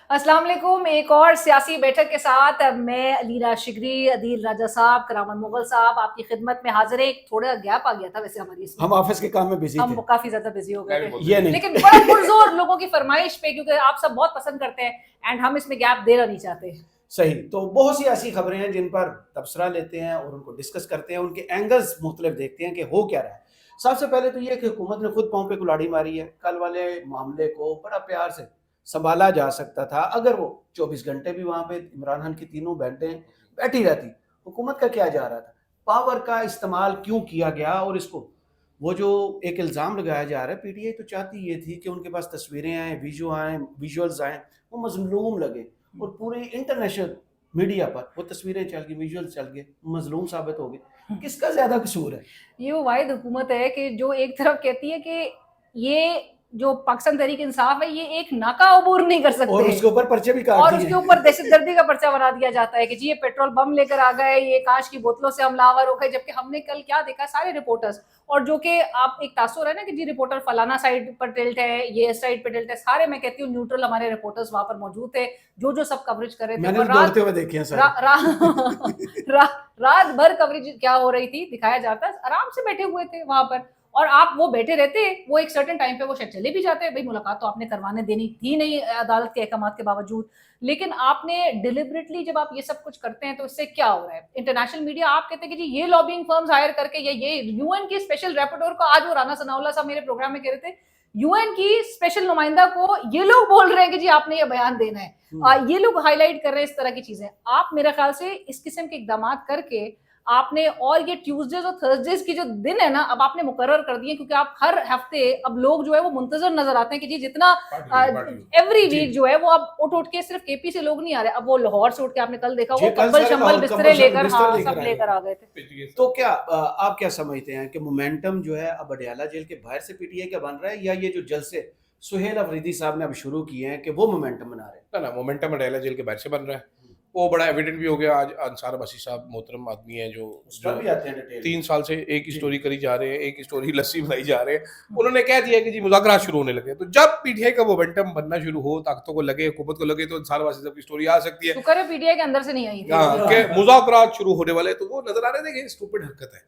अस्सलाम वालेकुम। एक और सियासी बैठक के साथ मैं अलीना शिगरी, अदील राजा साहब, करामत मुगल साहब आपकी खिदमत में हाजिर है। थोड़ा गैप आ गया था वैसे हमारी इसमें, हम ऑफिस के काम में बिजी थे। हम काफी ज्यादा बिजी हो गए थे, ये नहीं लेकिन बड़ा पुरजोर लोगों की फरमाइश पे, क्योंकि आप सब बहुत पसंद करते हैं एंड हम इसमें गैप देना नहीं चाहते। सही। तो बहुत सी ऐसी खबरें हैं जिन पर तबसरा लेते हैं और उनको डिस्कस करते हैं, उनके एंगल्स मुख्तलिफ देखते हैं कि हो क्या रहा है। सबसे पहले तो ये कि हुकूमत ने खुद पाँव पे कुल्हाड़ी मारी है। कल वाले मामले को बड़ा प्यार से संभाला जा सकता था अगर वो 24 घंटे भी वहाँ पे इमरान खान की तीनों बेंटें बैठी रहती। हुकूमत का क्या जा रहा था, पावर का इस्तेमाल क्यों किया गया, और इसको वो जो एक इल्ज़ाम लगाया जा रहा है, पीटीआई तो चाहती ये थी कि उनके पास तस्वीरें आएँ, विजुअल्स आएँ, वो मज़लूम लगे, और पूरे इंटरनेशनल मीडिया पर वो तस्वीरें चल गई, विजुअल्स चल गए, मज़लूम साबित हो गए। किसका ज़्यादा कसूर है? ये वो वाहिद हुकूमत है कि जो एक तरफ कहती है कि ये जो पाकिस्तान तहरीक इंसाफ है ये एक नाका अबूर नहीं कर सकते, और उसके ऊपर पर्चे भी काट और दिए उसके हैं। ऊपर दहशतगर्दी का पर्चा बना दिया जाता है कि जी ये पेट्रोल बम लेकर आ गए, ये कांच की बोतलों से हमलावर हो गए। जबकि हमने कल क्या देखा, सारे रिपोर्टर्स, और जो कि आप एक तासुर है ना कि जी रिपोर्टर फलाना साइड पर टिल्ट है, ये इस साइड पर टिल्ट है, सारे मैं कहती हूँ न्यूट्रल हमारे रिपोर्टर्स वहां पर मौजूद थे, जो सब कवरेज कर रहे थे। मैंने और तो दौड़ते हुए देखे हैं सारे। रात भर कवरेज क्या हो रही थी दिखाया जाता, आराम से बैठे हुए थे वहां पर, और आप वो बैठे रहते, वो एक सर्टेन टाइम पे वो शायद चले भी जाते, भाई मुलाकात तो आपने करवाने देनी थी नहीं अदालत के अहकाम के बावजूद। लेकिन आपने डिलिबरेटली जब आप ये सब कुछ करते हैं तो इससे क्या हो रहा है? इंटरनेशनल मीडिया आप कहते हैं कि जी ये लॉबिंग फर्म्स हायर करके, ये यूएन की स्पेशल रैपोर्टर को, आज वो राना सनाउल्लाह साहब मेरे प्रोग्राम में कह रहे थे, यूएन की स्पेशल नुमाइंदा को ये लोग बोल रहे हैं कि जी आपने ये बयान देना है। ये लोग हाईलाइट कर रहे हैं इस तरह की चीजें। आप मेरे ख्याल से इस किस्म के इकदाम करके आपने, और ये ट्यूसडेज और थर्सडेज की जो दिन है ना, अब आपने मुकर्रर कर दिए, क्योंकि आप हर हफ्ते अब लोग जो है वो मुंतजर नजर आते हैं कि जी जितना एवरी वीक जो है वो अब उठ के, सिर्फ केपी से लोग नहीं आ रहे, अब वो लाहौर से उठ के, आपने कल देखा वो कंबल शंबल बिस्तरे लेकर, हाँ सब लेकर आ गए थे। तो क्या आप क्या समझते हैं कि मोमेंटम जो है अब अडयाला जेल के बाहर से पीटीआई का बन रहा है, या ये जो जलसे सुहेल अफरीदी साहब ने अब शुरू किए हैं कि वो मोमेंटम बना रहे हैं? ना मोमेंटम अडयाला जेल के बाहर से बन रहा है, वो बड़ा एविडेंट भी हो गया। आज अंसार बसी साहब मोहतरम आदमी है जो भी आते हैं डिटेल 3 साल से एक स्टोरी करी जा रहे हैं, एक स्टोरी लस्सी बनाई जा रहे हैं, उन्होंने कह दिया कि जी मुज़ाकरात शुरू होने लगे। तो जब पीटीआई का मोमेंटम बनना शुरू हो, ताकतों को लगे, हुकूमत को लगे, तो अंसार बसी साहब की स्टोरी आ सकती है। शुक्र है पीटीआई के अंदर से नहीं आई कि मुज़ाकरात शुरू होने वाले, तो वो नजर आ रहे थे कि स्टूपिड हरकत है।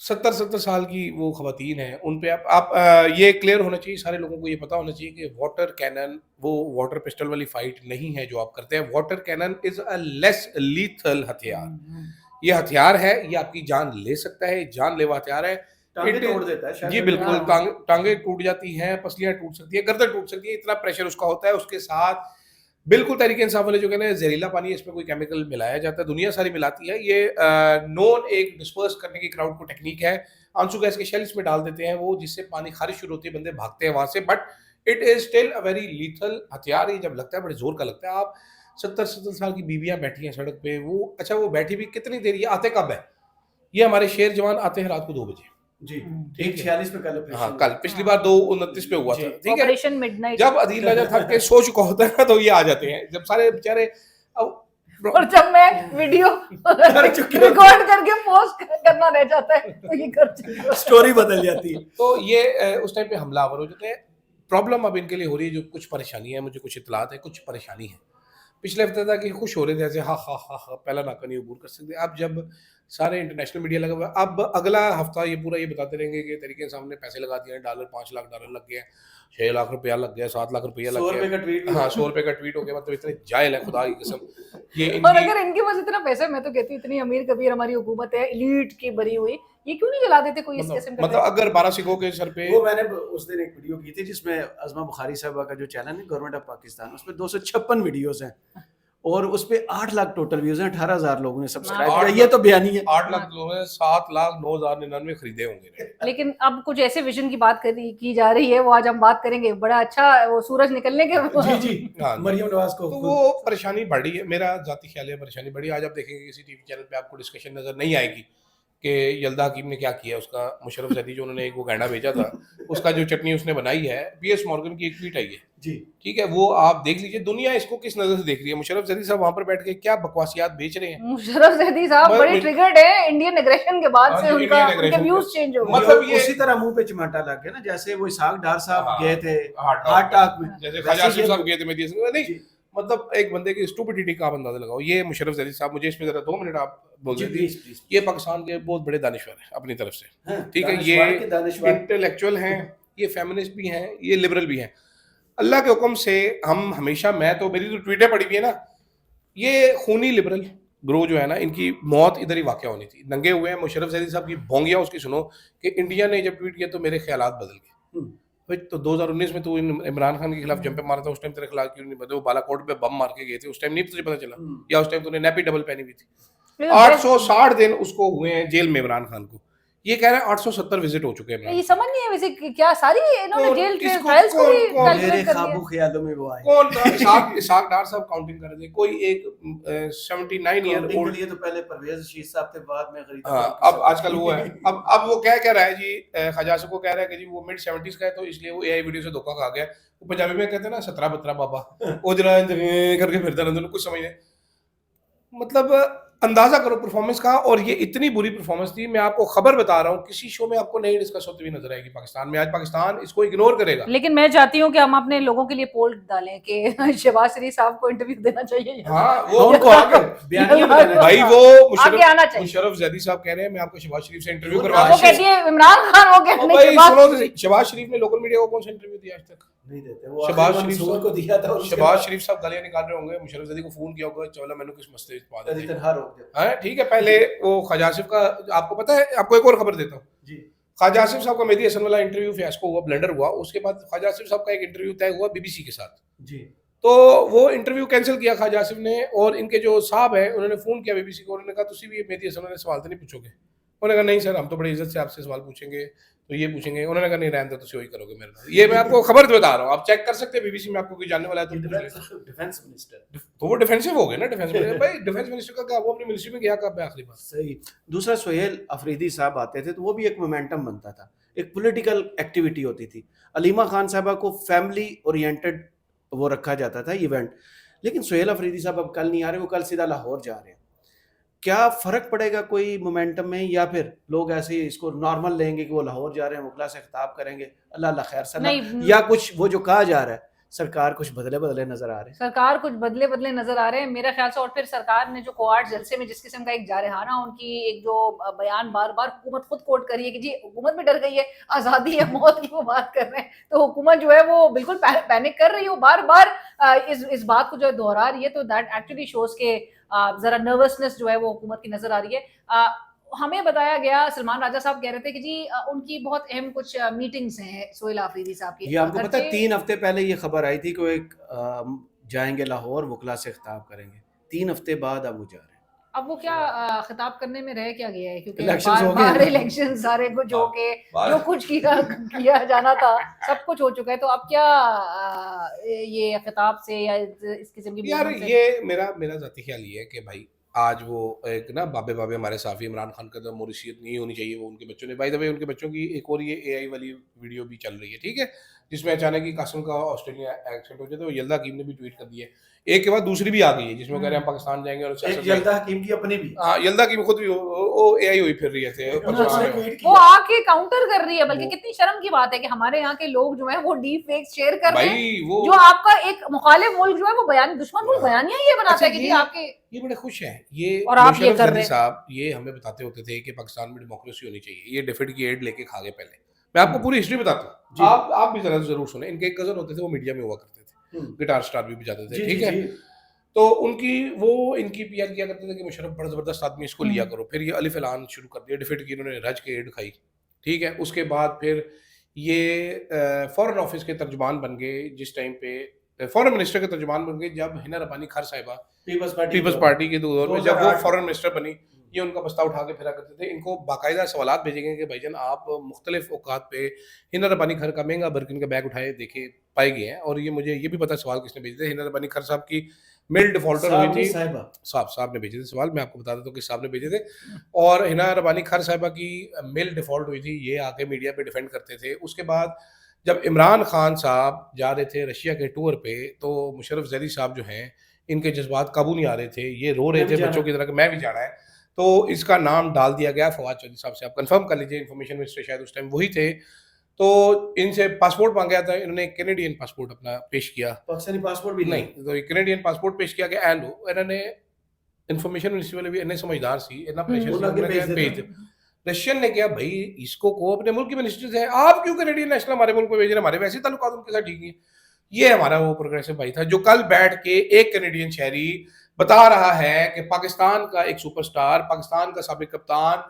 70 साल की वो खवातीन है, उन पे आप ये क्लियर होना चाहिए, सारे लोगों को ये पता होना चाहिए कि वाटर कैनन वो वाटर पिस्टल वाली फाइट नहीं है जो आप करते हैं। Water cannon is a less lethal हथियार। ये हथियार है, ये आपकी जान ले सकता है, जानलेवा हथियार है। टांगे तोड़ देता है जी बिल्कुल, टांगे टूट जाती हैं, पसलियां टूट सकती है, गर्दन टूट सकती है, इतना प्रेशर उसका होता है। उसके साथ बिल्कुल तरीके इंसाफ वाले जो कहते हैं जहरीला पानी, इसमें कोई केमिकल मिलाया जाता है, दुनिया सारी मिलाती है। ये नॉन एक डिस्पर्स करने की क्राउड को टेक्निक है। आंसू गैस के शेल इसमें डाल देते हैं वो, जिससे पानी खारिश शुरू होती है, बंदे भागते हैं वहां से, but it is still a very lethal हथियार। ये जब लगता है बड़े जोर का लगता है। आप 70 साल की बीवियां बैठी हैं सड़क पे, वो अच्छा वो बैठी भी कितनी देर, ये आते कब है? ये हमारे शेर जवान आते हैं रात को 2 बजे। जी, ठीक 46 में कल हाँ, कल पिछली बार 2:29 पे हुआ था, ठीक है। Operation midnight. जब अदील राजा थक के सो चुका होता है ना, तो ये आ जाते हैं, जब सारे बेचारे और जब मैं वीडियो रिकॉर्ड करके पोस्ट करना रह जाता है तो ये कर चुका, स्टोरी बदल जाती है। तो ये उस टाइम पे हमलावर हो जाते हैं। प्रॉब्लम अब इनके लिए हो रही है, जो कुछ परेशानी है, मुझे कुछ इतलात है, कुछ परेशानी है। पिछले हफ्ते तक कि खुश हो रहे थे ऐसे, हाँ हाँ हाँ हाँ पहला नाका नहीं अबूर कर सकते। अब जब सारे इंटरनेशनल मीडिया लगा हुआ है, अब अगला हफ्ता ये पूरा ये बताते रहेंगे कि तरीके से हमने पैसे लगा दिए हैं, $5 लाख लग गया, 6 लाख रुपया लग गया, 7 लाख रुपया लग गया, हाँ 100 रुपए का ट्वीट हो गया। मतलब इतने जाहिल है खुदा की कसम ये और अगर इनके पास इतना पैसा, मैं तो कहती हूँ इतनी अमीर कबीर हमारी हुकूमत है, एलीट की भरी हुई, ये क्यों नहीं जला देते कोई इस किस्म का? मतलब अगर 12 सिखों के सर पे, वो मैंने उस दिन एक वीडियो की थी जिसमें अज़मा बुखारी साहबा का जो चैनल है गवर्नमेंट ऑफ पाकिस्तान, उसमें 256 वीडियोस हैं और उस पे 8 लाख टोटल व्यूज हैं, 18,000 लोगों ने सब्सक्राइब किया। ये तो बयानी है। 8 लाख लोगों ने 7,09,099 खरीदे होंगे। लेकिन अब कुछ ऐसे विजन की बात की जा रही है, वो आज हम बात करेंगे। बड़ा अच्छा वो सूरज निकलने के जी जी मरियम नवाज को तो वो परेशानी बढ़ी है। मेरा जाती ख्याल है परेशानी बढ़ी। आज आप देखेंगे किसी टीवी चैनल पे आपको डिस्कशन नजर नहीं आएगी कि यल्दा हकीम ने क्या किया, उसका मुशर्रफ जैदी जो उन्होंने एक वो गैंडा भेजा था उसका जो चटनी उसने बनाई है, पीएस मॉर्गन की एक ट्वीट आई है जी, ठीक है, वो आप देख लीजिए दुनिया इसको किस नजर से देख रही है। मुशर्रफ जैदी साहब वहां पर बैठ के क्या बकवासियात बेच रहे हैं। मुशर्रफ जैदी साहब मैं- बड़े ट्रिगर्ड है इंडियन एग्रेशन के बाद हाँ से, जी, उनका Indian उनके aggression व्यूज के- चेंज हो गए। मतलब मतलब ये- उसी तरह मुंह पे चिमटा लग गया ना, जैसे वो इसहाक डार साहब हाँ, गए थे हार्ट हार्ट टॉक में, जैसे वैसे ख्वाजा ये आसिफ साहब गए थे मेदी हसन नहीं, जी, मतलब एक बंदे की स्टूपिडिटी का आप अंदाजा लगाओ। ये मुशर्रफ जैदी साहब, मुझे इसमें जरा 2 मिनट आप बोल जी, दीजिए। Please please. ये पाकिस्तान के बहुत बड़े दानिश्वर हैं अपनी तरफ से, हाँ, ठीक है, दानिश्वर ये के दानिश्वर। इंटेलेक्चुअल हैं, ये फेमिनिस्ट भी हैं, ये लिबरल भी हैं। अल्लाह के हुक्म से हम हमेशा, मैं तो, मेरी तो ट्वीटें पड़ी हुई है ना, ये खूनी लिबरल ग्रो जो है ना, इनकी मौत इधर ही वाक़या होनी थी। नंगे हुए हैं। मुशर्रफ जैदी साहब की भोंगिया उसकी सुनो कि इंडिया ने जब ट्वीट किया तो मेरे ख्यालात बदल गए। हम्म, भाई तो 2019 में तू इमरान खान के खिलाफ जंपे मारा था, उस टाइम तेरे खिलाफ क्यों नहीं बदले? वो बालाकोट पे बम मार के गए थे, उस टाइम नहीं तुझे पता चला? या उस टाइम तूने नैपी डबल पहनी हुई थी? लेकिन 860 दिन उसको हुए हैं जेल में इमरान खान को, ये कह रहे हैं 870 विजिट हो चुके हैं इमरान ये समझ नहीं है वैसे क्या सारी इन्होंने कौन- जेल किसको- ट्रायल्स को भी कौन- कौन- कैलकुलेट मेरे कर लिया। ख्वाबों ख्यालों में वो आए। कौन था? इसहाक डार साहब काउंटिंग कर रहे थे। कोई एक 79 ईयर काउंटिंग ओल्ड, के लिए तो पहले परवेज रशीद साहब थे, बाद में खरीदा हाँ, फारूकी अब साहब। आजकल वो है। अब वो क्या कह रहा है जी, ख्वाजा आसिफ को कह रहा है कि जी वो मिड 70s का है, तो इसलिए वो एआई वीडियो से धोखा खा गया। वो पंजाबी में कहते हैं ना 17 बतरा बाबा, वो जरा करके फिरता रहता, कुछ समझ नहीं। मतलब अंदाजा करो परफॉर्मेंस का, और ये इतनी बुरी परफॉर्मेंस थी। मैं आपको खबर बता रहा हूँ, किसी शो में आपको नहीं डिस्कस होती हुई नजर आएगी पाकिस्तान में। आज पाकिस्तान इसको इग्नोर करेगा। लेकिन मैं चाहती हूँ कि हम अपने लोगों के लिए पोल डालें कि शहबाज शरीफ साहब को इंटरव्यू देना चाहिए। हाँ, वो उनको आगे बयानिया में देना भाई चाहिए। वो आगे आना चाहिए। मुशर्रफ जैदी साहब कह रहे हैं मैं आपको शहबाज शरीफ से इंटरव्यू वो करवा वो कहती है इमरान खान हो गया और नहीं भाई शहबाज सुनो तो, शरीफ। शहबाज शरीफ ने लोकल मीडिया को कौन सा इंटरव्यू दिया आज तक? नहीं देते वो, शहबाज आखिर शरीफ मंसूर को दिया था, उसके शहबाज बाद शरीफ साहब गालियां निकाल रहे होंगे, मुशर्रफ जैदी को फोन किया होगा, चलो मैंने कुछ मसले पा कभी दे। तनहा रोक दिया। हाँ ठीक है, पहले वो ख्वाजा आसिफ का आपको पता है, आपको एक और खबर देता हूँ। जी, ख्वाजा आसिफ साहब का मेहदी हसन वाला इंटरव्यू फियास्को हुआ, ब्लंडर हुआ, उसके बाद ख्वाजा आसिफ साहब का एक इंटरव्यू तय हुआ बीबीसी के साथ, जी, तो वो इंटरव्यू कैंसिल किया ख्वाजा आसिफ ने, और इनके जो साहब हैं उन्होंने फोन किया बीबीसी को, उन्होंने कहा तुसी भी मेहदी हसन वाले सवाल तो नहीं पूछोगे? उन्होंने कहा नहीं सर, हम तो बड़ी इज्जत से आपसे सवाल पूछेंगे, तो ये पूछेंगे। उन्होंने कहा नहीं रहने दो, तुसी वही करोगे मेरे साथ। ये मैं आपको खबर बता रहा हूँ, आप चेक कर सकते हैं बीबीसी में, आपको कोई जानने वाला है तो पूछ लीजिए। Defence minister. तो वो डिफेंसिव हो गए ना, डिफेंस मिनिस्टर। भाई डिफेंस मिनिस्टर का क्या, वो अपनी मिनिस्ट्री में गया कब है आखिरी बार? सही। दूसरा सुहेल अफरीदी साहब आते थे तो वो भी एक मोमेंटम बनता था, एक पॉलिटिकल एक्टिविटी होती थी। अलीमा खान साहबा को फैमिली ओरिएंटेड वो रखा जाता था इवेंट, लेकिन सुहेल अफरीदी साहब अब कल नहीं आ रहे, वो कल सीधा लाहौर जा रहे हैं। क्या फर्क पड़ेगा कोई मोमेंटम में, या फिर लोग ऐसे ही इसको नॉर्मल लेंगे कि वो लाहौर जा रहे हैं, वकला से खिताब करेंगे, अल्लाह अल्लाह खैर सलाम, नहीं, या कुछ वो जो कहा जा रहा है सरकार कुछ बदले बदले नजर आ रहे हैं? सरकार कुछ बदले बदले नजर आ रहे हैं मेरा ख्याल से। और फिर सरकार ने जो कोर्ट जलसे में जिस किस्म का एक जारहाना उनकी एक जो बयान बार बार हुकूमत खुद कोट करी है कि जी हुकूमत भी डर गई है, आज़ादी है, मौत की वो बात कर रहे हैं, तो हुकूमत जो है वो बिल्कुल पैनिक कर रही है, वो बार बार इस बात को जो है दोहरा रही है, तो दैट एक्चुअली शोज के जरा नर्वसनेस जो है वो हुकूमत की नजर आ रही है। हमें बताया गया, सलमान राजा साहब कह रहे थे कि जी उनकी बहुत अहम कुछ मीटिंग्स हैं सोहेल आफरीदी साहब की। ये आपको पता है 3 हफ्ते पहले ये खबर आई थी कि वो एक जाएंगे लाहौर, वकला से खिताब करेंगे। 3 हफ्ते बाद अब वो जा रहे हैं। अब वो क्या खिताब करने में रह क्या गया है, क्योंकि Elections हो गए बार हैं। इलेक्शन सारे कुछ हो के बार- जो कुछ किया जाना था सब कुछ हो चुका है, तो अब क्या ये खिताब से या इस किस्म की यार movement से- ये मेरा जाती ख्याल ये है कि भाई आज वो एक ना बाबे हमारे साफी इमरान खान का तो मोरिशियत नहीं होनी चाहिए, वो उनके बच्चों ने, बाय द वे उनके बच्चों की एक और ये एआई वाली वीडियो भी चल रही है, ठीक है, जिसमें अचानक ही कासिम का ऑस्ट्रेलिया एक्सेंट हो जाता है। वो यल्दा हकीम ने भी ट्वीट कर दिया, एक के बाद दूसरी भी आ गई है, जिसमें कह रहे हैं हम पाकिस्तान जाएंगे और एक सियासत में- यल्दा हकीम की अपनी भी हाँ, यल्दा हकीम खुद भी वो एआई हुई फिर रही थे उन्होंने पचवान में। ट्वीट वो किया। आके काउंटर कर रही है, बल्कि कितनी शर्म की बात है कि हमारे यहाँ के लोग जो है वो डीप फेक्स शेयर कर रहे हैं, भाई वो जो आपका एक मुखालिफ मुल्क जो है वो बयान दुश्मन मुल्क बयानिया ये बनाता है कि जी आपके ये बड़े खुश हैं ये, और आप ये मुशर्रफ कर जदी रहे हैं। साहब ये हमें बताते होते थे कि पाकिस्तान में डेमोक्रेसी होनी चाहिए, ये डेफिड की एड लेके खा गए पहले। मैं आपको पूरी हिस्ट्री बताता जी। हूँ, आप भी जरा जरूर सुने। इनके एक कजन होते थे, वो मीडिया में हुआ करते थे, गिटार स्टार भी बजाते थे, जी, ठीक जी, है, जी। तो उनकी वो इनकी पीआर किया करते थे कि मुशर्रफ बड़ा जबरदस्त आदमी, इसको लिया करो। फिर ये अलिफ ऐलान शुरू कर दिया, डिफिट की इन्होंने रज के एड खाई, ठीक है। उसके बाद फिर ये फॉरेन ऑफिस के तर्जुमान बन गए, जिस टाइम पे फॉरेन मिनिस्टर के तर्जुमान बन गए जब हिना रब्बानी खर साहिबा पीपल्स पार्टी के दौर में, जब वो 2008 फॉरेन मिनिस्टर बनी, ये उनका बस्ता उठा के फिरा करते थे। इनको बाकायदा सवालात भेजे गए कि भाईजान आप मुख्तलिफ औकात पे हिना रब्बानी खर का महंगा बर्किन का बैग उठाए, देखे पाए गए हैं। और ये मुझे ये भी पता है सवाल किसने भेजे थे, हिना रब्बानी खर साहब की मिल डिफॉल्टर हुई थी। साहब ने भेजे थे सवाल, मैं आपको बता देता हूँ कि साहब ने भेजे थे। और हिना रब्बानी खर साहिबा की मिल डिफॉल्ट हुई थी, ये आके मीडिया पे डिफेंड करते थे। उसके बाद जब इमरान खान साहब जा रहे थे रशिया के टूर पे, तो मुशर्रफ जैदी साहब जो हैं, इनके जज्बात काबू नहीं आ रहे थे, ये रो रहे थे बच्चों की तरह कि मैं भी जाना है। तो इसका नाम डाल दिया गया फवाद चौधरी साहब से। आप कंफर्म कर लीजिए, इन्फॉर्मेशन मिनिस्टर शायद उस टाइम वही थे। तो इनसे पासपोर्ट मांगा था, इन्होंने कैनेडियन पासपोर्ट अपना पेश किया, पाकिस्तानी पासपोर्ट भी नहीं, तो कैनेडियन पासपोर्ट पेश किया कि ए लो, इन्होंने इन्फॉर्मेशन मिनिस्ट्री वाले भी इन्हें समझदार सी, इतना प्रेशर उन्होंने उन्होंने भेज कहा देते। भेज दे। रशियन ने क्या भाई, इसको को अपने मुल्क के मिनिस्टर है, आप क्यों कैनेडियन नेशनल हमारे मुल्क में भेज रहे हैं, हमारे वैसे ताल्लुकात उनके साथ ठीक नहीं है। ये हमारा वो प्रोग्रेसिव भाई था जो कल बैठ के एक कैनेडियन शहरी बता रहा है कि पाकिस्तान का एक सुपरस्टार, पाकिस्तान का साबिक कप्तान,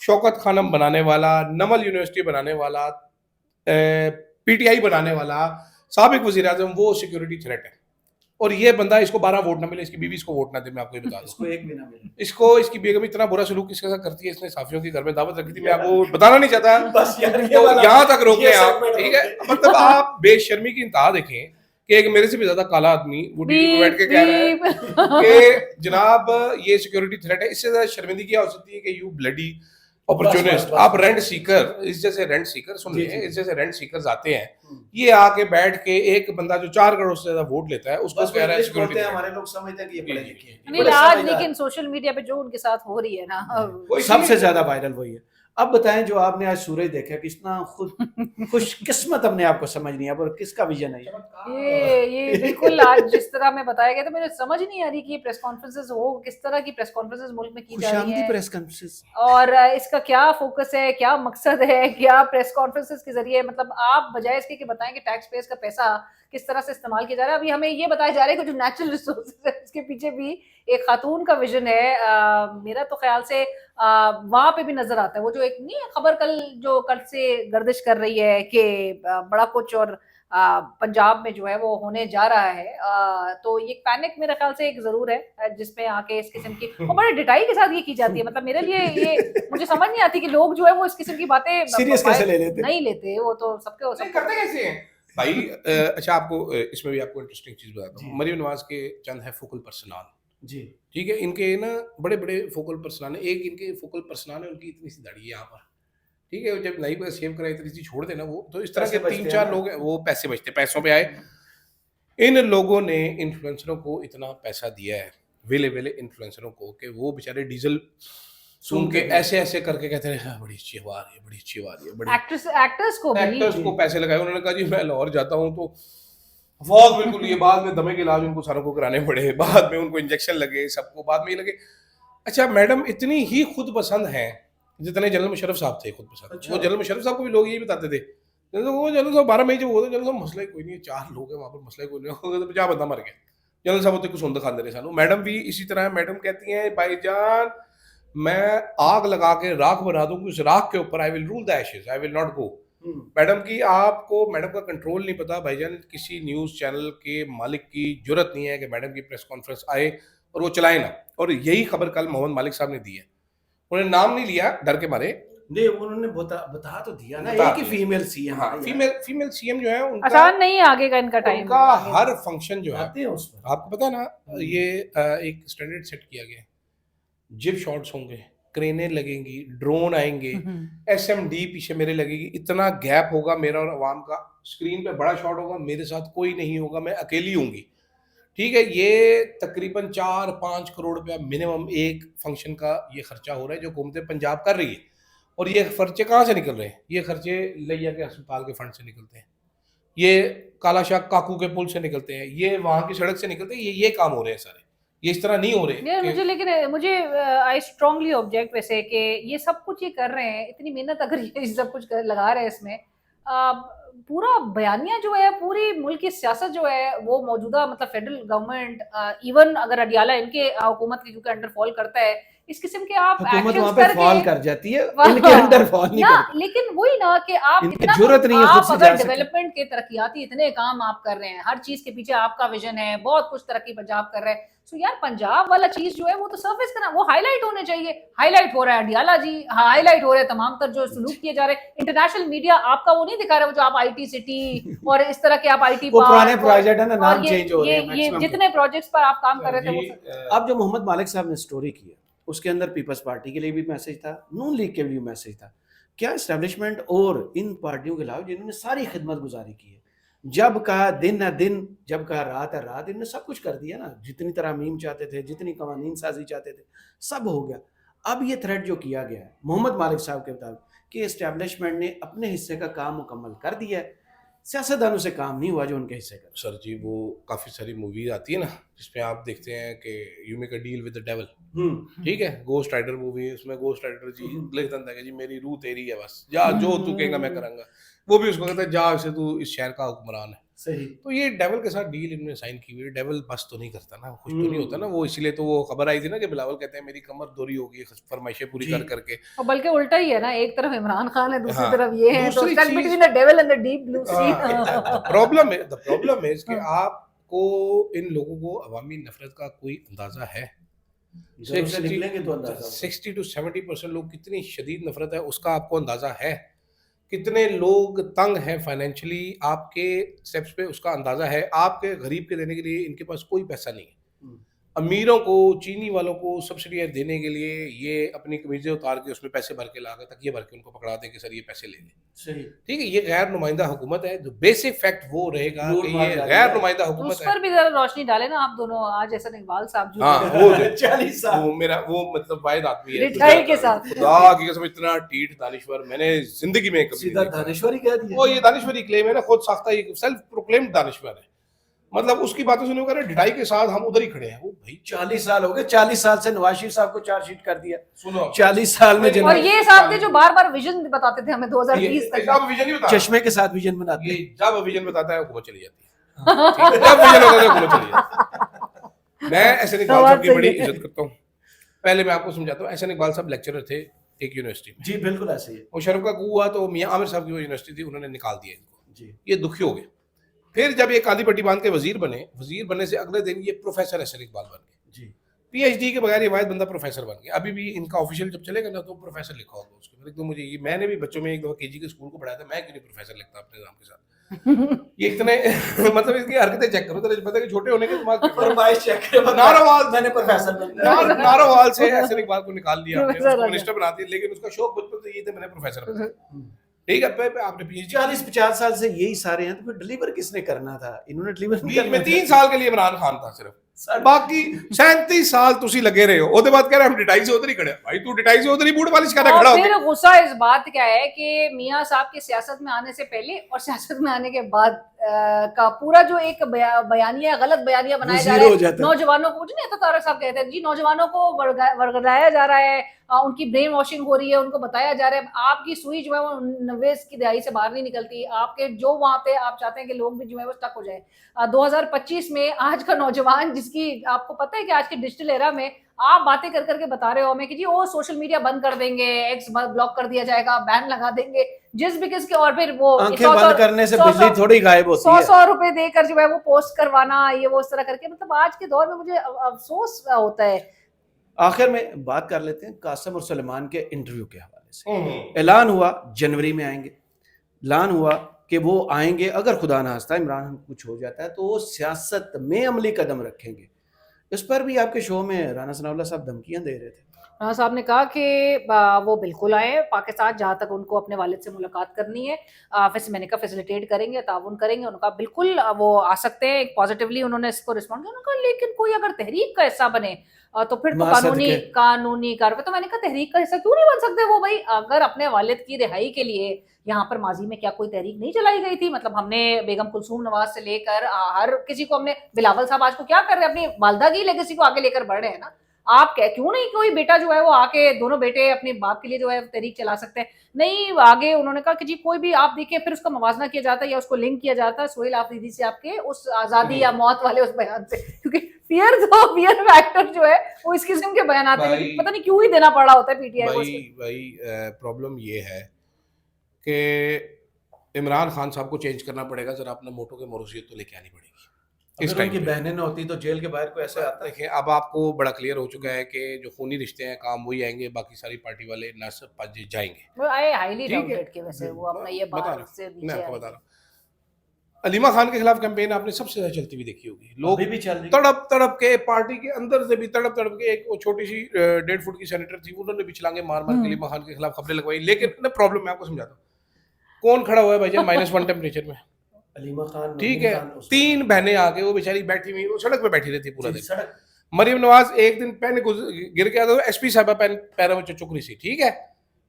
शौकत खानम बनाने वाला, नमल यूनिवर्सिटी बनाने वाला, पीटीआई बनाने वाला, साबिक वजीर आजम, वो सिक्योरिटी थ्रेट है। और ये बंदा, इसको 12 वोट ना मिले, इसकी बीवी इसको वोट ना दे, मैं आपको ये बता दूं। इसको एक भी ना मिले। इसको, इसकी बेगम इतना बुरा सलूक इसके साथ करती है, इसने साफियों की घर में दावत रखी थी, मैं आपको बताना नहीं चाहता, बस यार ये तो वाला यहाँ तक रोके ये आप, segment ठीक है। रोके। मतलब आप बेशर्मी की इंतहा देखें कि एक मेरे से भी ज्यादा काला आदमी वो टीवी पे बैठ के कह रहा है कि जनाब ये सिक्योरिटी थ्रेट है। इससे ज्यादा शर्मिंदगी क्या हो सकती है कि यू ब्लडी अपॉर्चुनिस्ट, बस। आप रेंट सीकर, इस जैसे रेंट सीकर, सुन जी, लिए, जी। इस जैसे रेंट सीकर्स आते हैं, ये आके बैठ के एक बंदा जो 4 करोड़ से ज्यादा वोट लेता है उसको बस कह रहा है इंग्लिश बोलते सिक्योरिटी हैं, थ्रेट। हमारे लोग समझते हैं कि ये जी, पढ़े जी, लिखे हैं। नहीं बड़े आज समझदार। लेकिन सोशल मीडिया पे जो उनके साथ हो रही है ना, वो सबसे ज्यादा वायरल वही है। अब बताएं, जो आपने आज सूरज देखा, कितना खुशकिस्मत अपने आप को समझ नहीं, अब और किसका विजन है ये बिल्कुल आज जिस तरह में बताया गया था, मुझे समझ नहीं आ रही कि ये प्रेस कॉन्फ्रेंसेस हो, किस तरह की प्रेस कॉन्फ्रेंसेस मुल्क में की जा रही खुशामदी है, प्रेस कॉन्फ्रेंस। और इसका क्या फोकस है, क्या मकसद है, क्या प्रेस कॉन्फ्रेंसेस के जरिए, मतलब आप बजाय इसके कि बताएं कि टैक्स पेयर्स का पैसा किस तरह से इस्तेमाल किया जा रहा है, अभी हमें ये बताया जा रहा है कि जो नेचुरल रिसोर्सेज है उसके पीछे भी एक खातून का विजन है। मेरा तो ख्याल से वहां पे भी नजर आता है वो जो एक नहीं है खबर कल जो कल से गर्दिश कर रही है कि बड़ा कुछ और पंजाब में जो है वो होने जा रहा है। तो ये पैनिक मेरे ख्याल से एक जरूर है जिसमें आके इस किस्म की और बड़े डिटाई के साथ ये की जाती है। मतलब मेरे लिए ये मुझे समझ नहीं आती कि लोग जो है वो इस किस्म की बातें सीरियस कैसे ले लेते नहीं लेते, वो तो सबके नहीं करते कैसे हैं भाई। अच्छा, आपको इसमें भी आपको इंटरेस्टिंग चीज बताता हूँ। मरियम नवाज के चंद है फोकल पर्सनल, जी, ठीक है, इनके ना बड़े बड़े फोकल पर्सनल है। एक इनके फोकल पर्सनल है, उनकी इतनी सी दाढ़ी है यहाँ पर, ठीक है, जब नहीं पर शेव कराई इतनी सी छोड़ देना वो, तो इस तरह के 3-4 लोग हैं, वो पैसे बचते, पैसों पे आए। इन लोगों ने इन्फ्लुएंसरों को इतना पैसा दिया है, वेले वेले इन्फ्लुएंसरों को, कि वो बेचारे डीजल सुन के ऐसे ऐसे करके कहते हैं हाँ, बड़ी अच्छी आवाज है, बड़ी अच्छी आवाज है, बड़ी एक्टर्स को भी एक्टर्स को पैसे लगाए। उन्होंने कहा जी मैं लाहौर जाता हूँ तो फौज बिल्कुल, ये बाद में दमे के इलाज उनको सारों को कराने पड़े, बाद में उनको इंजेक्शन लगे, सबको बाद में ये लगे। अच्छा, मैडम इतनी ही खुद पसंद हैं जितने जनरल मुशर्रफ साहब थे खुद पसंद। अच्छा। वो जनरल मुशर्रफ साहब को भी लोग यही बताते थे, वो जनरल साहब 12 मई जब हुआ था, जनरल साहब मसला ही कोई नहीं है, 4 लोग हैं वहाँ पर, मसला ही कोई नहीं होगा, तो 50 बंदा मर गया, जनरल साहब होते कुछ सुन दिखा दे रहे सानू। मैडम भी इसी तरह, मैडम कहती हैं भाईजान मैं आग लगा के राख बना दूंगी, उस राख के ऊपर I will rule the Ashes, I will not go. Madam की, आपको मैडम का कंट्रोल नहीं पता भाईजान। किसी न्यूज चैनल के मालिक की जुर्रत नहीं है कि मैडम की प्रेस कॉन्फ्रेंस आए और वो चलाए ना। और यही खबर कल मोहम्मद मालिक साहब ने दी है, उन्होंने नाम नहीं लिया डर के मारे, नहीं उन्होंने बता तो दिया ना, बता एक ही दिया। Female CM. हाँ, फीमेल सीएम जो है उनका आसान नहीं है आगे का इनका टाइम, उनका हर फंक्शन जो है, आते हैं उस पर। आपको पता है ना, ये एक स्टैंडर्ड सेट किया गया है, जिप शॉट्स होंगे, क्रेनें लगेंगी, ड्रोन आएंगे, एसएमडी पीछे मेरे लगेगी, इतना गैप होगा मेरा और अवाम का, स्क्रीन पे बड़ा शॉट होगा, मेरे साथ कोई नहीं होगा, मैं अकेली होंगी, ठीक है। ये तकरीबन 4-5 करोड़ रुपया मिनिमम एक फंक्शन का ये खर्चा हो रहा है जो हुकूमत पंजाब कर रही है। और ये खर्चे कहाँ से निकल रहे हैं? ये खर्चे लिया के अस्पताल के फंड से निकलते हैं, ये काला शाह काकू के पुल से निकलते हैं, ये वहाँ की सड़क से निकलते हैं, ये काम हो रहे हैं सारे, ये इस तरह नहीं हो रहे यार मुझे, लेकिन मुझे आई स्ट्रांगली ऑब्जेक्ट वैसे कि ये सब कुछ ये कर रहे हैं, इतनी मेहनत अगर ये सब कुछ लगा रहे हैं इसमें, पूरा बयानिया जो है, पूरी मुल्क की सियासत जो है वो मौजूदा मतलब फेडरल गवर्नमेंट, इवन अगर अडियाला इनके हुकूमत के क्योंकि अंडर फॉल करता है, इस किस्म के आप हुकूमत एक्शंस वहां पे करके फॉल कर जाती है, वाह, इनके अंडर फॉल नहीं ना, करती। लेकिन वही ना कि आप इनकी इतना जरूरत नहीं है खुद आप से अगर जा सके। डेवलपमेंट के तरक्याती इतने काम आप कर रहे हैं, हर चीज के पीछे आपका विजन है, बहुत कुछ तरक्की पंजाब कर रहा है, तो यार पंजाब वाला चीज जो है वो तो सर्फेस का ना, वो हाईलाइट होने चाहिए। हाईलाइट हो रहा है अडियाला जी, हाईलाइट हो रहे हैं तमाम तर जो सलूक किए जा रहे हैं। इंटरनेशनल मीडिया आपका वो नहीं दिखा रहा, वो जो आप आईटी सिटी और इस तरह के आप आईटी वो पुराने पार्क प्रोजेक्ट है ना, नाम और चेंज हो रहे ये हैं मैक्सिमम। जितने प्रोजेक्ट्स पर आप काम कर रहे थे वो सब अब जो मोहम्मद मालिक साहब ने स्टोरी की है, उसके अंदर पीपल्स पार्टी के लिए भी मैसेज था, नून लीग के लिए भी मैसेज था। क्या इस्टेब्लिशमेंट और इन पार्टियों के अलावा जिन्होंने सारी खिदमत गुजारी की है, जब कहा दिन है दिन, जब कहा रात है रात, इन्होंने सब कुछ कर दिया ना, जितनी तरमीम चाहते थे, जितनी कवानीन साजी चाहते थे, सब हो गया। अब ये थ्रेड जो किया गया है मोहम्मद मालिक साहब के मुताबिक कि इस्टेब्लिशमेंट ने अपने हिस्से का काम मुकम्मल कर दिया है, सियासतदानों से काम नहीं हुआ जो उनके हिस्से का। सर जी, वो काफ़ी सारी मूवीज आती है ना जिसमें आप देखते हैं कि you make a deal with the devil, ठीक है, गोस्ट राइडर मूवी है, उसमें गोस्ट राइडर जी लिखता था कि जी मेरी रूह तेरी है, बस जा जो तू कहेगा मैं करांगा। वो भी उसको कहता है जा इसे तू इस शहर का हुक्मरान है। सही। तो ये डेविल के साथ डील इन्होंने साइन की हुई है। डेविल बस तो नहीं करता ना, खुश तो नहीं होता ना वो, इसलिए तो वो खबर आई थी ना कि बिलावल कहते हैं मेरी कमर दोरी होगी फरमाइशें पूरी जी। कर करके। और बल्कि उल्टा ही है ना, एक तरफ इमरान खान है, दूसरी हाँ, तरफ ये है, तो दूसरी स्टक चीज- between the devil and the deep blue sea. Problem है कि हाँ। आपको इन लोगों को अवामी नफरत का कोई अंदाजा है? घरों से निकलेंगे तो अंदाजा होगा। 60 to 70% लोग कितनी शदीद नफरत है उसका आपको अंदाजा है? कितने लोग तंग हैं फाइनेंशियली आपके स्टेप्स पे उसका अंदाजा है? आपके गरीब के देने के लिए इनके पास कोई पैसा नहीं है। अमीरों को, चीनी वालों को सब्सिडियाँ देने के लिए ये अपनी कमीजें उतार के उसमें पैसे भर के ला तक ये भर के उनको पकड़ा दें कि सर ये पैसे ले लें। सही। ठीक है, ये गैर नुमाइंदा हुकूमत है। जो बेसिक फैक्ट वो रहेगा लूट कि मार ये जारी गैर है। नुमाइंदा तो हुकूमत उस है। पर भी जरा रोशनी डाले ना आप दोनों, आज ऐसा इकबाल साहब जो हाँ, बोले। वो जो 40 साल। वो मेरा वो मतलब वाहिद आदमी है रिठाई के साथ। खुदा की कसम, इतना टीठ दानिश्वर मैंने जिंदगी में कभी सीधा नहीं देखा। दानिश्वरी कह दिया। वो ये दानिश्वरी क्लेम है ना, खुद साख्ता, ये सेल्फ प्रोक्लेम्ड दानिश्वर है। मतलब उसकी बातों सुनो कर ढिठाई के साथ हम उधर ही खड़े हैं। वो भाई 40 साल हो गए, 40 साल से नवाज शरीफ साहब को चार्जशीट कर दिया, सुनो 40 साल में और और जनाब ये साहब थे जो बार बार विजन बताते थे हमें 2020 तक। जब विजन नहीं बता चश्मे के साथ विजन बनाते ये हैं। जब विजन बताता है हुकूमत चली जाती है। ठीक है, जब विजन होता है हुकूमत चली जाती है। मैं एहसन इकबाल साहब की बड़ी इज्जत करता हूँ। पहले मैं आपको समझाता हूँ, एहसन इकबाल साहब लेक्चरर थे एक यूनिवर्सिटी में। जी बिल्कुल ऐसे ही है। मुशर्रफ का coup हुआ तो मियां आमिर साहब की वो यूनिवर्सिटी थी, उन्होंने निकाल दिया इनको। जी ये दुखी हो गए। फिर जब ये काली पट्टी बांध के वजीर बनने से अगले दिन ये प्रोफेसर एहसन इकबाल बन गए। जी पीएचडी के बगैर ये वाहिद बंदा प्रोफेसर बन गया। अभी भी इनका ऑफिशियल जब चलेगा ना तो प्रोफेसर लिखा होगा उसके ऊपर। तो मुझे ये, मैंने भी बच्चों में एक दफा केजी के स्कूल को पढ़ाया था, मैं क्यों नहीं प्रोफेसर लिखता अपने नाम के साथ? ये इतने मतलब इसकी हरकतें चेक करो तो पता है कि छोटे होने के दिमाग फरमाइश चेक करो। नारोवाल मैंने प्रोफेसर बनना। नारोवाल से एहसन इकबाल को निकाल दिया हमने, प्रोफेसर उसको मिनिस्टर बना दिया, लेकिन उसका शौक बचपन से ये था मैंने प्रोफेसर बनना। ठीक है, आपने पीएचडी 40-50 साल से यही सारे हैं, तो फिर डिलीवर किसने करना था? इन्होंने डिलीवर नहीं बीच में करना 3 साल के लिए इमरान खान था सिर्फ, बाकी 37 साल तुसी लगे रहे हो। ਉਹਦੇ बाद कह रहे हम डिटाई से उधर ही खड़े। भाई तू डिटाई से उधर ही बूट मालिश करने खड़ा और हो फिर गया। गुस्सा इस बात क्या है कि मियां साहब के सियासत में आने से पहले और सियासत में आने के बाद का पूरा जो एक बयानिया, गलत बयानिया बनाया जा जीरो रहा हो है जाता है। नौजवानों को। मुझे नहीं आता, तारक साहब कहते हैं जी नौजवानों को वर्गलाया जा रहा है, उनकी ब्रेन वॉशिंग हो रही है, उनको बताया जा रहा है आपकी सुई जो है वो 90 की दहाई से बाहर नहीं निकलती। आपके जो वहां पे आप चाहते हैं कि लोग भी जो है वो स्टक हो जाए। 2025 में आज का नौजवान, जिसकी आपको पता है कि आज के डिजिटल एरा में आप बातें कर करके बता रहे हो हमें कि जी वो सोशल मीडिया बंद कर देंगे, एक्स ब्लॉक कर दिया जाएगा, बैन लगा देंगे जिस भी किसके, और फिर वो आंखें बंद करने से 100 बिजली थोड़ी गायब होती है। 100 रुपए देकर जो है वो पोस्ट करवाना, ये वो इस तरह करके। मतलब आज के दौर में मुझे अफसोस होता है। आखिर में बात कर लेते हैं कासिम और सलमान के इंटरव्यू के हवाले से। ऐलान हुआ जनवरी में आएंगे, ऐलान हुआ कि वो आएंगे, अगर खुदा ना खास्ता इमरान कुछ हो जाता है तो वो सियासत में अमली कदम रखेंगे। इस पर भी आपके शो में राना सनाउल्लाह साहब धमकियां दे रहे थे। राना साहब ने कहा कि वो बिल्कुल आए पाकिस्तान, जहाँ तक उनको अपने वालिद से मुलाकात करनी है वैसे मैंने कहा फैसिलिटेट करेंगे, ताउन करेंगे। उनका बिल्कुल वो आ सकते हैं, पॉजिटिवली उन्होंने इसको रिस्पॉन्ड किया। उन्होंने कहा लेकिन कोई अगर तहरीक का हिस्सा बने तो फिर तो कानूनी कार्रवाई। तो मैंने कहा तहरीक का हिस्सा क्यों नहीं बन सकते वो भाई? अगर अपने वालिद की रिहाई के लिए यहाँ पर माजी में क्या कोई तहरीक नहीं चलाई गई थी? मतलब हमने बेगम कुलसूम नवाज से लेकर हर किसी को हमने, बिलावल साहब आज को क्या कर रहे हैं, अपनी वालदा की लेगेसी को आगे लेकर बढ़ रहे हैं ना। आप क्यों नहीं कोई बेटा जो है वो आके, दोनों बेटे अपने बाप के लिए जो है तहरीक चला सकते हैं? नहीं, आगे उन्होंने कहा कि जी कोई भी आप देखिए, फिर उसका मवाजना किया जाता है या उसको लिंक किया जाता है सोहेल आफरीदी से, आपके उस आजादी या मौत वाले उस बयान से, क्योंकि फियर फैक्टर जो है वो इस किस्म के बयान आते हैं, भाई- लेकिन पता नहीं क्यों ही देना पड़ रहा होता है पीटीआई को। भाई प्रॉब्लम ये है कि इमरान खान साहब को चेंज करना पड़ेगा, जरा अपना मोटो के मोरूसियत तो लेके आनी पड़ेगी इस अगर टाइम उनकी पे। बहनें न होती तो जेल के बाहर को ऐसे आता है। देखिए अब आपको बड़ा क्लियर हो चुका है कि जो खूनी रिश्ते हैं काम वही आएंगे, बाकी सारी पार्टी वाले न सब पज जाएंगे। वो आए हाईली ठीक है। डाउटेड के वैसे वो अपना ये बता बात रहा से हूं, मैं नीचे आपको आए। बता रहा हूँ, अलीमा खान के खिलाफ कैंपेन आपने सबसे ज्यादा चलती हुई देखी होगी। लोग अभी भी चल रही है। तड़प तड़प के पार्टी के अंदर से भी तड़प तड़प के, एक वो छोटी सी 1.5 फुट की सेनेटर थी, उन्होंने भी छलांगे मार मार के अलीमा खान के खिलाफ खबरें लगवाई। लेकिन प्रॉब्लम मैं आपको समझाता हूँ, कौन खड़ा हुआ है भाईजान -1 टेम्परेचर में? अलीमा खान, ठीक नवीन है, खान, उस्मान 3 खान। बहनें आके वो बेचारी बैठी हुई, वो सड़क पे बैठी रहती पूरा जी, दिन। सड़क मरियम नवाज एक दिन पैन गिर के आता तो एसपी साहबा पैरों में चुक रही थी। ठीक है,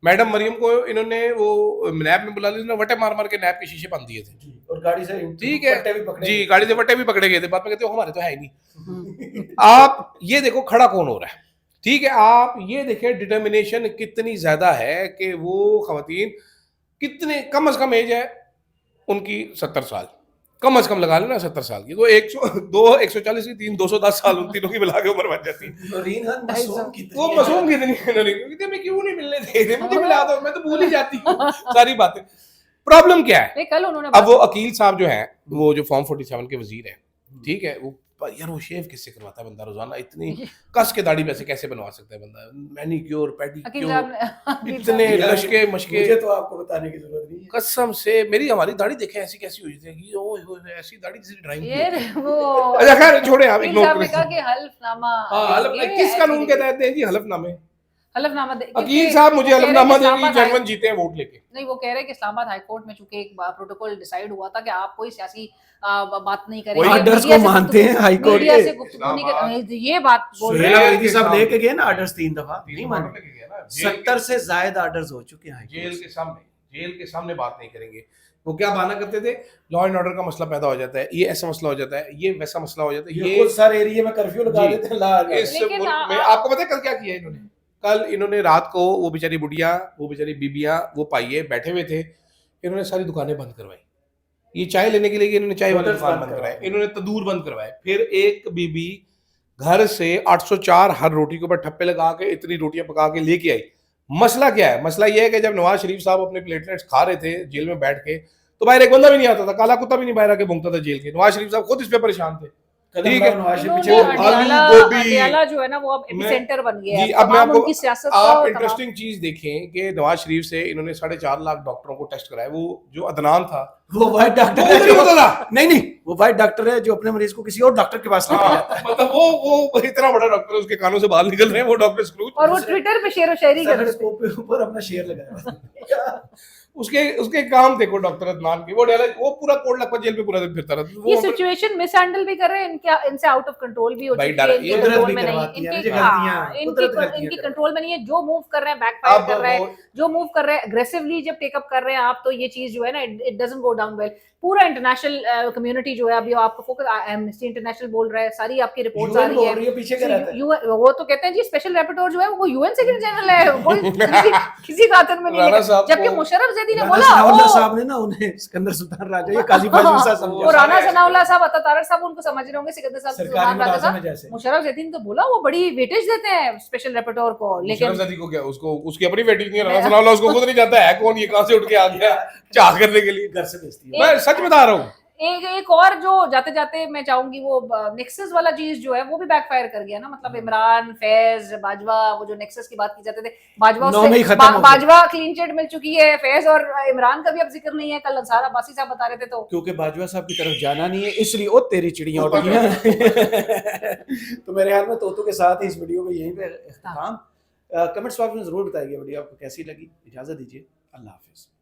मैडम मरियम को इन्होंने वो नैब में बुला लिया, वटे मार मार के नैब के शीशे बंद दिए थे। जी, और गाड़ी से ठीक है पट्टे भी पकड़े जी, गए। गाड़ी से वटे भी पकड़े गए थे। बाद में कहते हो हमारे तो है ही नहीं। आप ये देखो खड़ा कौन हो रहा है। ठीक है, आप ये देखें डिटर्मिनेशन कितनी ज्यादा है कि वो खवातीन कितने, कम से कम एज है उनकी 70 साल, कम से कम लगा लेना 70 साल की, तो 102 140 की 3 210 साल उन तीनों की मिला के उम्र बन जाती है। नवीन खान मासूम कितनी वो है। मासूम कितनी है, कहते मैं क्यों नहीं मिलने दे रहे, मुझे मिला दो, मैं तो भूल ही जाती हूँ सारी बातें। प्रॉब्लम क्या है? नहीं, कल उन्होंने अब वो अकील साहब जो हैं, वो जो फॉर्म 47 के वजीर हैं, ठीक है, वो यार वो शेव किससे करवाता है बंदा रोजाना? इतनी कस के दाढ़ी वैसे कैसे बनवा सकता है बंदा? मैनिक्योर अकील पेडिक्योर, साहब ने इतने लशके मशके, मुझे तो आपको बताने की जरूरत नहीं है। कसम से मेरी हमारी दाढ़ी देखे ऐसी कैसी हुई थी, ओए होए ऐसी दाढ़ी किसी ड्राइंग की ये होती है। वो अच्छा खैर छोड़े आप, अकील इग्नोर साहब ने करें। कहा कि हल्फनामा हाँ, देंगे, किस ऐसी कानून के देंगे। तहत दें जी हलफनामे? हलफनामा अकील साहब मुझे हलफनामा देंगे, जनमन जीते हैं वोट लेके। नहीं, वो कह रहे हैं कि इस्लामाबाद हाई कोर्ट में चूंकि एक प्रोटोकॉल डिसाइड हुआ था कि आप कोई सियासी बात नहीं वही करेंगे, ऑर्डर्स मीडिया को से मानते हैं हाई कोर्ट मीडिया के। से गुफ्तगू नहीं इस्लामाबाद- कर, ये बात बोल रहे सुहेल हैं। अफरीदी साहब सामने। लेके गए ना ऑर्डर्स 3 दफा, नहीं तीन माने। ऑर्डर लेके गया ना, जेल 70 से ज्यादा ऑर्डर्स हो चुके हैं जेल के सामने, जेल के सामने बात नहीं करेंगे। वो क्या बहाना करते थे, लॉ एंड ऑर्डर का मसला पैदा हो जाता है, ये ऐसा मसला हो जाता है, ये वैसा मसला हो जाता है। ये खुद सारे एरिया में कर्फ्यू लगा जी। देते हैं ला इस लेकिन मुल्क में आपको पता है कल क्या किया इन्होंने? कल इन्होंने रात को वो बेचारी बुढ़िया, वो बेचारी बीबियां, वो पाइये बैठे हुए थे, इन्होंने सारी दुकानें बंद करवाई। ये चाय लेने के लिए इन्होंने चाय वाली होटल्स दुकान बंद बंद करवाए, करवाए। इन्होंने तंदूर बंद करवाए। फिर एक बीबी घर से 804 हर रोटी के ऊपर ठप्पे लगा के इतनी रोटियां पका के लेके आई। मसला क्या है? मसला ये है कि जब नवाज शरीफ साहब अपने प्लेटलेट्स खा रहे थे जेल में बैठ के, तो बाहर एक बंदा भी नहीं आता था, काला कुत्ता भी नहीं बाहर आके भूंगता था जेल के। नवाज शरीफ साहब खुद इस पे परेशान थे। ठीक है, नवाज शरीफ इन्होंने पीछे वो अडियाला आलू गोभी- अडियाला जो है ना वो अब मैं- एपिसेंटर बन गया है। जी, अब मैं तमाम आपको- उनकी सियासत आप का तमाम- इंटरेस्टिंग चीज देखें कि नवाज शरीफ से इन्होंने 4.5 लाख डॉक्टरों को टेस्ट कराया। वो जो अदनान था, वो वाइट डॉक्टर वो है नहीं होता जो था। नहीं वो वाइट डॉक्टर है जो अपने मरीज को किसी और डॉक्टर के पास लेके जाता है। हाँ, मतलब वो इतना बड़ा डॉक्टर है, उसके कानों से बाल निकल रहे हैं, वो डॉक्टर स्क्रूज। और वो ट्विटर पे शेर व शायरी करते थे। स्टेथोस्कोप के ऊपर अपना शेर लगाया। उसके काम देखो डॉक्टर अदनान के, वो पूरा कोट लखपत जेल पे पूरा दिन फिरता रहता। ये वो सिचुएशन मिस हैंडल भी कर रहे हैं, इनसे आउट ऑफ कंट्रोल भी हो भाई चुकी है, डर- इनके ये कुदरत कंट्रोल भी में नहीं, करवाती है, इनके ये गलतियां, कुदरत गलतियां इनकी करवाती है। कंट्रोल में नहीं है। जो मूव कर रहे हैं बैकफायर कर रहा है, अब जो मूव कर रहे हैं अग्रेसिवली जब टेकअप कर रहे हैं आप, तो ये चीज जो है ना it doesn't go down well. पूरा इंटरनेशनल कम्युनिटी जो है अभी आपको फोकस, एमनेस्टी इंटरनेशनल बोल रहा है, सारी आपकी रिपोर्ट्स आ यूएन रही बोल रही है पीछे क्या रहता है। वो तो कहते हैं जी स्पेशल रैपिटोर जो है वो यूएन सेक्रेटरी जनरल है, कोई किसी खातिर में नहीं राणा है। साहब जबकि को- मुशर्रफ जैदी ने राणा बोला सनाउल्लाह ओ, साहब ने ना उन्हें सिकंदर सुल्तान राजा या काजी फाजिल साहब वो समझा। राणा सनाउल्लाह साहब, अता तारक साहब उनको समझ रहे होंगे, सिकंदर साहब सरकारी सुल्तान राजा मुलाजिम साहब, है जैसे। मुशर्रफ जैदी ने तो बोला वो बड़ी वेटेज देते हैं स्पेशल रैपिटोर को, लेकिन मुशर्रफ ज़दी को क्या, उसको उसकी अपनी बेटी नहीं है, राणा सनाउल्लाह उसको खुद नहीं जानता है कौन, ये कहां से उठ के आ गया चाह करने के लिए। घर से भेजती है। मैं सच बता रहा हूँ। एक और जो जाते जाते मैं चाहूंगी, वो नेक्सस वाला चीज जो है वो भी बैकफायर कर गया ना। मतलब इमरान, फैज, बाजवा, वो जो नेक्सस की बात की जाते थे, बाजवा 9 में ही खत्म हो गया। बाजवा क्लीन चिट मिल चुकी है, फैज और इमरान का भी अब जिक्र नहीं है। कल अंसार अब्बासी साहब बता रहे थे तो क्योंकि बाजवा साहब की तरफ जाना नहीं है, इसलिए ओ तेरी चिड़ियां उड़ गई हैं। तो मेरे ख्याल में तोतू के साथ ही इस वीडियो को यहीं पे इख्तिताम। कमेंट्स बॉक्स में जरूर बताइए वीडियो आपको कैसी लगी। इजाजत दीजिए, अल्लाह हाफिज।